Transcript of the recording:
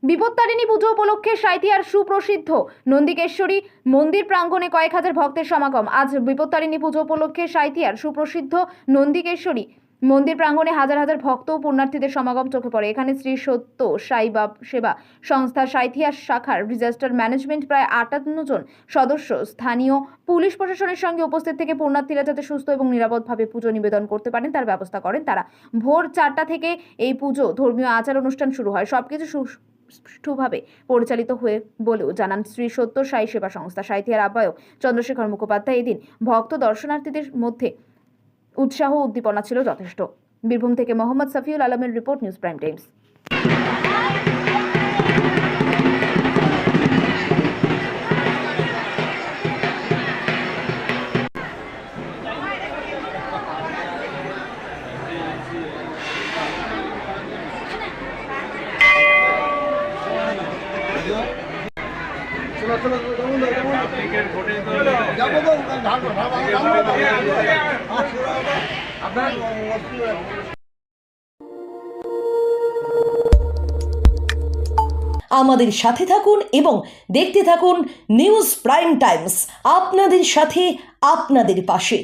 বিপত্তারিণী পুজো উপলক্ষে সাঁইথিয়ার সুপ্রসিদ্ধ নন্দিকেশ্বরী মন্দির প্রাঙ্গণে কয়েক হাজার ভক্তের সমাগম। আজ বিপত্তারিণী পুজো উপলক্ষে সাঁইথিয়ার সুপ্রসিদ্ধ নন্দিকেশ্বরী মন্দির প্রাঙ্গণে হাজার হাজার ভক্ত ও পুণ্যার্থীদের সমাগম চোখে পড়ে। এখানে শ্রী সত্য সাই সেবা সংস্থা সাঁইথিয়া শাখার ডিজাস্টার ম্যানেজমেন্ট প্রায় 58 জন সদস্য স্থানীয় পুলিশ প্রশাসনের সঙ্গে উপস্থিত থেকে পুণ্যার্থীরা যাতে সুস্থ এবং নিরাপদভাবে পুজো নিবেদন করতে পারেন তার ব্যবস্থা করেন তারা। ভোর 4টা থেকে এই পুজো ধর্মীয় আচার অনুষ্ঠান শুরু হয়। সবকিছু সুষ্ঠুভাবে পরিচালিত হয়ে বলেও জানান শ্রী সত্য সাই সেবা সংস্থা সাঁইথিয়ার আহ্বায়ক চন্দ্রশেখর মুখোপাধ্যায়। এদিন ভক্ত দর্শনার্থীদের মধ্যে উৎসাহ উদ্দীপনা ছিল যথেষ্ট। বীরভূম থেকে মোহাম্মদ সাফিউল আলমের রিপোর্ট, নিউজ প্রাইম টাইমস। আমাদের সাথে থাকুন এবং দেখতে থাকুন নিউজ প্রাইম টাইমস, আপনাদের সাথে আপনাদের পাশে।